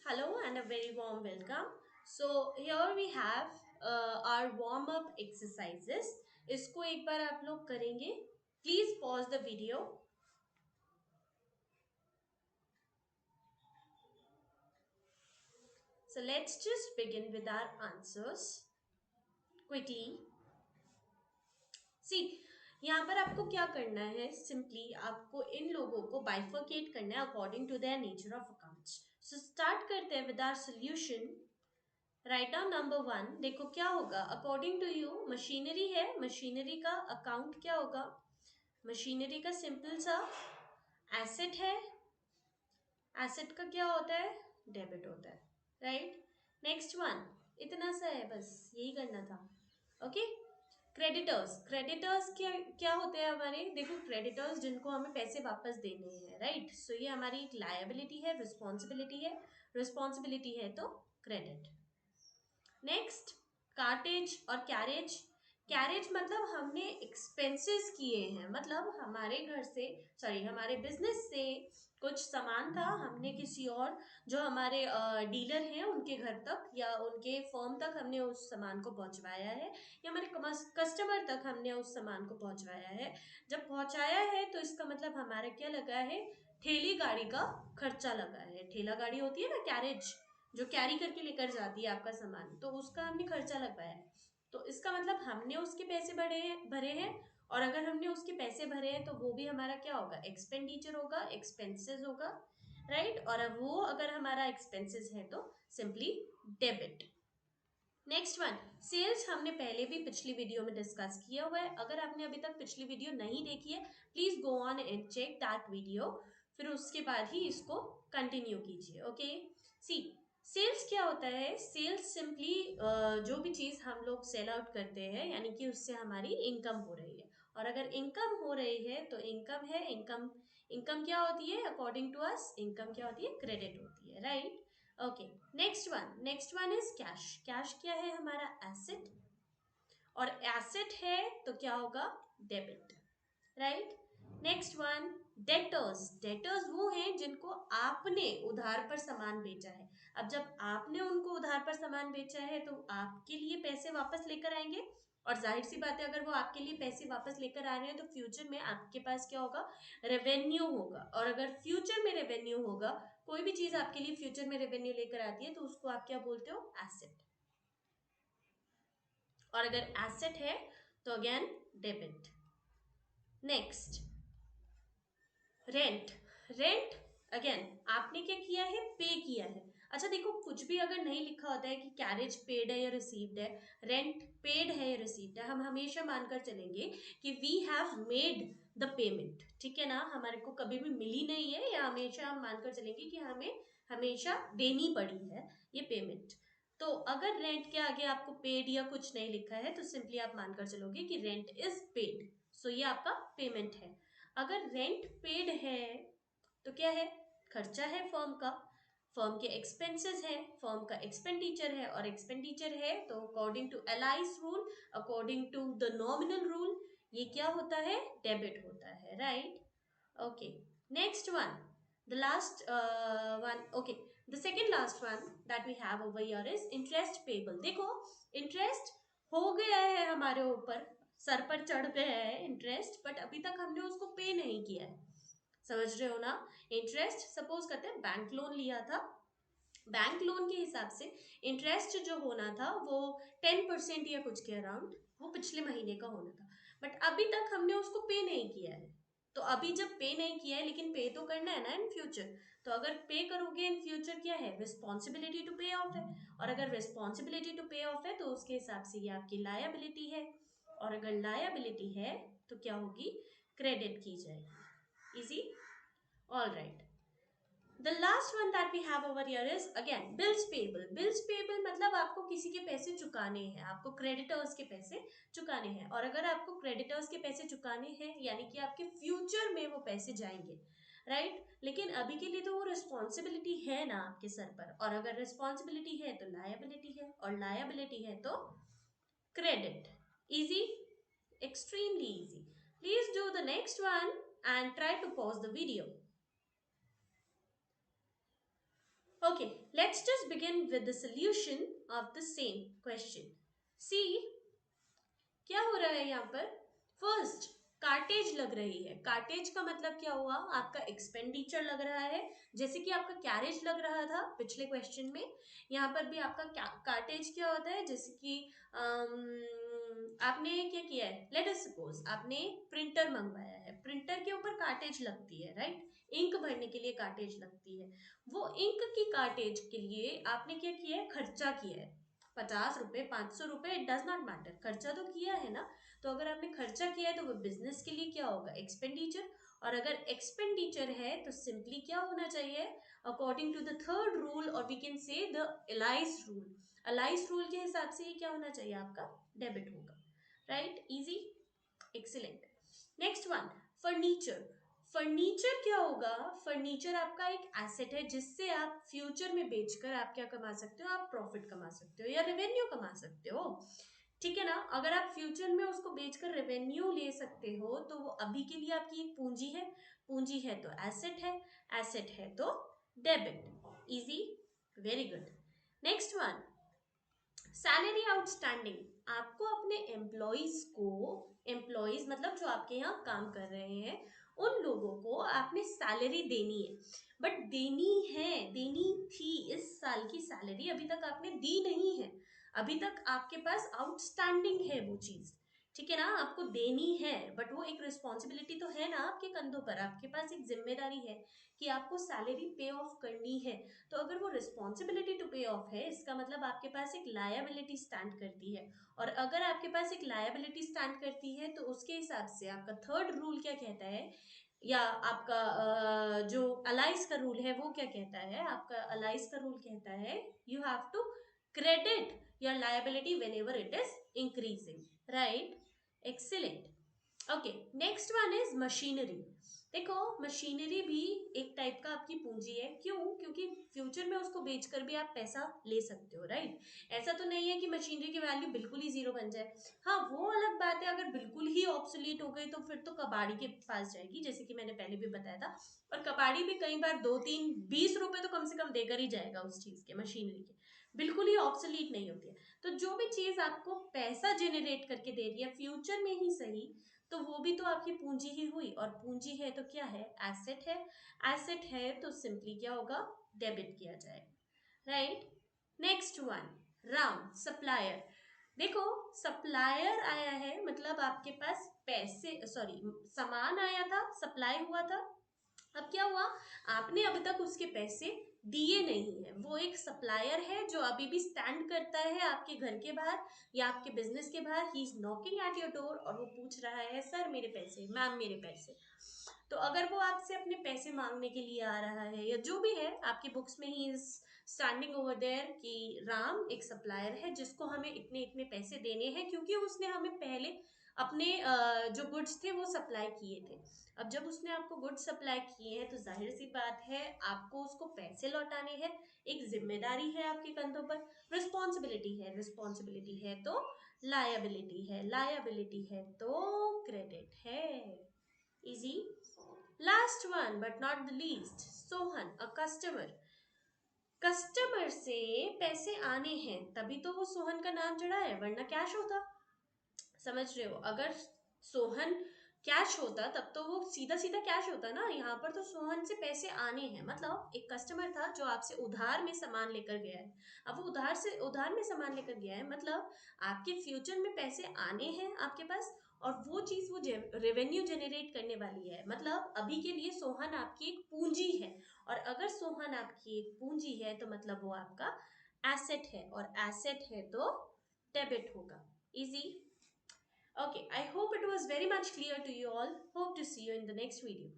Hello and a very warm welcome. So here we have our warm up exercises. इसको एक बार आप लोग करेंगे. Please pause the video. So let's just begin with our answers quickly. See, यहाँ पर आपको क्या करना है? सिंपली आपको इन लोगों को बाइफर्केट करना है according to their nature of accounts. So start करते हैं with our solution. Write down number one. देखो क्या होगा अकॉर्डिंग टू यू. मशीनरी है, मशीनरी का अकाउंट क्या होगा? मशीनरी का सिंपल सा एसेट है. एसेट का क्या होता है? डेबिट होता है. राइट. Next one. इतना सा है, बस यही करना था. ओके. क्रेडिटर्स. क्रेडिटर्स क्या क्या होते हैं हमारे? देखो क्रेडिटर्स जिनको हमें पैसे वापस देने हैं. राइट. सो ये हमारी एक लायबिलिटी है, रिस्पॉन्सिबिलिटी है. रिस्पॉन्सिबिलिटी है तो क्रेडिट. नेक्स्ट, कार्टेज और कैरेज. कैरेज मतलब हमने एक्सपेंसेस किए हैं, मतलब हमारे घर से सॉरी हमारे बिजनेस से कुछ सामान था, हमने किसी और जो हमारे डीलर हैं उनके घर तक या उनके फर्म तक हमने उस सामान को पहुंचवाया है, या हमारे कस्टमर तक हमने उस सामान को पहुंचवाया है. जब पहुंचाया है तो इसका मतलब हमारा क्या लगा है? ठेली गाड़ी का खर्चा लगा है. ठेला गाड़ी होती है ना, कैरेज, जो कैरी करके लेकर जाती है आपका सामान, तो उसका हमने खर्चा लगवाया है. तो इसका मतलब हमने उसके पैसे भरे हैं. और अगर हमने उसके पैसे भरे हैं तो वो भी हमारा क्या होगा? एक्सपेंडिचर होगा, एक्सपेंसेस होगा. राइट. और अब वो अगर हमारा एक्सपेंसेस है तो simply debit. Next one, sales. हमने पहले भी पिछली वीडियो में डिस्कस किया हुआ है. अगर आपने अभी तक पिछली वीडियो नहीं देखी है, please go on and check that video. फिर उसके बाद ही इसको कंटिन्यू कीजिए. ओके. सी, सेल्स क्या होता है? सेल्स सिंपली जो भी चीज हम लोग सेल आउट करते हैं, यानी कि उससे हमारी इनकम हो रही है. और अगर इनकम हो रही है तो इनकम है. इनकम इनकम क्या होती है अकॉर्डिंग टू अस? इनकम क्या होती है? क्रेडिट होती है. Right. Okay. Next one is cash. Cash क्या है? हमारा एसेट. और एसेट है तो क्या होगा? Debit. Right. Next one, debtors. Debtors वो हैं जिनको आपने उधार पर सामान बेचा है. अब जब आपने उनको उधार पर सामान बेचा है तो आपके लिए पैसे वापस लेकर आएंगे. और जाहिर सी बात है, अगर वो आपके लिए पैसे वापस लेकर आ रहे हैं तो फ्यूचर में आपके पास क्या होगा? रेवेन्यू होगा. और अगर फ्यूचर में रेवेन्यू होगा, कोई भी चीज आपके लिए फ्यूचर में रेवेन्यू लेकर आती है तो उसको आप क्या बोलते हो? एसेट. और अगर एसेट है तो again debit. Next, rent. Rent again आपने क्या किया है? पे किया है. अच्छा देखो, कुछ भी अगर नहीं लिखा होता है कि कैरेज पेड है या रिसीव्ड है, रेंट पेड है या रिसीव्ड है, हम हमेशा मानकर चलेंगे कि we have made the payment. ठीक है ना? हमारे को कभी भी मिली नहीं है, या हमेशा हम मानकर चलेंगे कि हमें हमेशा देनी पड़ी है ये पेमेंट. तो अगर रेंट के आगे आपको पेड या कुछ नहीं लिखा है तो सिंपली आप मानकर चलोगे कि रेंट इज पेड. सो ये आपका पेमेंट है. अगर रेंट पेड है तो क्या है? खर्चा है फर्म का. फर्म के एक्सपेंसेस है, फर्म का एक्सपेंडिचर है. और एक्सपेंडिचर है तो according to alice rule, according to the nominal rule, ये क्या होता है? डेबिट होता है. Right. Okay. Next one, the last one. Okay, the second last one that we have over here is interest payable. देखो, interest हो गया है हमारे ऊपर, सर पर चढ़ गया है इंटरेस्ट, बट अभी तक हमने उसको पे नहीं किया है. समझ रहे हो ना? इंटरेस्ट, सपोज करते हैं बैंक लोन लिया था. बैंक लोन के हिसाब से इंटरेस्ट जो होना था वो 10% या कुछ के अराउंड वो पिछले महीने का होना था. बट अभी तक हमने उसको पे नहीं किया है. तो अभी जब पे नहीं किया है, लेकिन पे तो करना है ना इन फ्यूचर. तो अगर पे करोगे इन फ्यूचर, क्या है? रिस्पॉन्सिबिलिटी टू पे ऑफ है. और अगर रिस्पॉन्सिबिलिटी टू पे ऑफ है तो उसके हिसाब से ये आपकी लायबिलिटी है. और अगर लायबिलिटी है तो क्या होगी? क्रेडिट की जाएगी. Easy. All right. The last one that we have over here is again bills payable. Bills payable मतलब आपको किसी के पैसे चुकाने हैं, आपको क्रेडिटर्स के पैसे चुकाने हैं. और अगर आपको क्रेडिटर्स के पैसे चुकाने हैं, यानी कि आपके फ्यूचर में वो पैसे जाएंगे. राइट. लेकिन अभी के लिए तो वो रिस्पॉन्सिबिलिटी है ना आपके सर पर. और अगर रिस्पॉन्सिबिलिटी है तो लायबिलिटी है, और लायबिलिटी है तो credit. Easy. Extremely easy. Please do the next one and try to pause the video. Okay, Let's just begin with the solution of the same question. See, क्या हो रहा है यहाँ पर? फर्स्ट, कार्टेज लग रही है. कार्टेज का मतलब क्या हुआ? आपका एक्सपेंडिचर लग रहा है. जैसे कि आपका कैरेज लग रहा था पिछले क्वेश्चन में, यहाँ पर भी आपका कार्टेज क्या होता है? जैसे कि आपने क्या किया है, लेट अस सपोज आपने प्रिंटर मंगवाया है, प्रिंटर के ऊपर कार्टेज लगती है, राइट? इंक भरने के लिए कार्टेज लगती है. वो इंक की कार्टेज के लिए आपने क्या किया है? खर्चा किया है. 50 रुपए, 500 रुपए, इट डज नॉट मैटर, खर्चा तो किया है ना. तो अगर आपने खर्चा किया है तो वो बिजनेस के लिए क्या होगा? एक्सपेंडिचर. और अगर एक्सपेंडिचर है तो सिंपली क्या होना चाहिए? According to the third rule, और we can say the alias rule. Alias rule के हिसाब से ये क्या होना चाहिए? आपका डेबिट होगा. Right? Easy, excellent. Next one, furniture. Furniture क्या होगा? फर्नीचर आपका एक एसेट है जिससे आप फ्यूचर में बेचकर आप क्या कमा सकते हो? आप प्रॉफिट कमा सकते हो या रेवेन्यू कमा सकते हो. ठीक है ना? अगर आप फ्यूचर में उसको बेचकर रेवेन्यू ले सकते हो तो वो अभी के लिए आपकी एक पूंजी है. पूंजी है तो एसेट है, एसेट है तो debit. Easy, very good. Next one, salary outstanding. आपको अपने एम्प्लॉइज को, एम्प्लॉइज मतलब जो आपके यहाँ काम कर रहे हैं, उन लोगों को आपने सैलरी देनी है. बट देनी है, देनी थी, इस साल की सैलरी अभी तक आपने दी नहीं है. अभी तक आपके पास आउटस्टैंडिंग है वो चीज. ठीक है ना? आपको देनी है, बट वो एक रिस्पॉन्सिबिलिटी तो है ना आपके कंधों पर. आपके पास एक जिम्मेदारी है कि आपको सैलरी पे ऑफ करनी है. तो अगर वो रिस्पॉन्सिबिलिटी टू पे ऑफ है, इसका मतलब आपके पास एक लायबिलिटी स्टैंड करती है. और अगर आपके पास एक लायबिलिटी स्टैंड करती है तो उसके हिसाब से आपका थर्ड रूल क्या कहता है, या आपका जो अलाइस का रूल है वो क्या कहता है? आपका अलाइस का रूल कहता है you have to credit your liability whenever it is increasing. Right? Excellent. Okay, next one is machinery. देखो, मशीनरी भी एक टाइप का आपकी पूंजी है. क्यों? क्योंकि फ्यूचर में उसको बेचकर भी आप पैसा ले सकते हो, राइट? ऐसा तो नहीं है कि मशीनरी की वैल्यू बिल्कुल ही जीरो बन जाए. हाँ, वो अलग बात है. अगर बिल्कुल ही ऑब्सोलीट हो गई तो फिर तो कबाड़ी के पास जाएगी, जैसे कि मैंने पहले भी बताया था. और कबाड़ी भी कई बार 2, 3, 20 रुपए तो कम से कम देकर ही जाएगा उस चीज के, मशीनरी के. बिल्कुल ही ऑब्सोलीट नहीं होती है. तो जो भी चीज आपको पैसा जेनरेट करके दे रही है, फ्यूचर में ही सही, तो वो भी तो आपकी पूंजी ही हुई. और पूंजी है तो क्या है? एसेट है. एसेट है तो सिंपली क्या होगा? डेबिट किया जाएगा. Right? Next one, Ram, supplier. देखो, सप्लायर आया है मतलब आपके पास पैसे, सॉरी, सामान आया था, सप्लाई हुआ था. अब क्या हुआ? आपने अभी तक उसके पैसे दिए नहीं है. वो एक सप्लायर है जो अभी भी स्टैंड करता है आपके घर के बाहर या आपके बिजनेस के बाहर. He is knocking at your door और वो पूछ रहा है, सर मेरे पैसे, मैम मेरे पैसे. तो अगर वो आपसे अपने पैसे मांगने के लिए आ रहा है या जो भी है, आपकी बुक्स में he is standing over there कि राम एक सप्लायर है जिसको हमें इतने इतने पैसे देने हैं, क्योंकि उसने हमें पहले अपने जो गुड्स थे वो सप्लाई किए थे. अब जब उसने आपको गुड्स सप्लाई किए हैं तो जाहिर सी बात है आपको उसको पैसे लौटाने हैं. एक जिम्मेदारी है आपके कंधों पर, रिस्पॉन्सिबिलिटी है. रिस्पॉन्सिबिलिटी है तो लायबिलिटी है, लायबिलिटी है तो क्रेडिट है. Easy. Last one but not the least, Sohan, a customer. Customer से पैसे आने हैं तभी तो वो सोहन का नाम चढ़ा है, वरना कैश होता. समझ रहे हो? अगर सोहन कैश होता तब तो वो सीधा सीधा कैश होता ना. यहाँ पर तो सोहन से पैसे आने हैं, मतलब एक कस्टमर था जो आपसे उधार में सामान लेकर गया है. अब वो उधार में सामान लेकर गया है, मतलब आपके फ्यूचर में पैसे आने हैं आपके पास. और वो चीज वो रेवेन्यू जनरेट करने वाली है. मतलब अभी के लिए सोहन आपकी एक पूंजी है. और अगर सोहन आपकी एक पूंजी है तो मतलब वो आपका एसेट है. और एसेट है तो डेबिट होगा. Easy. Okay, I hope it was very much clear to you all. Hope to see you in the next video.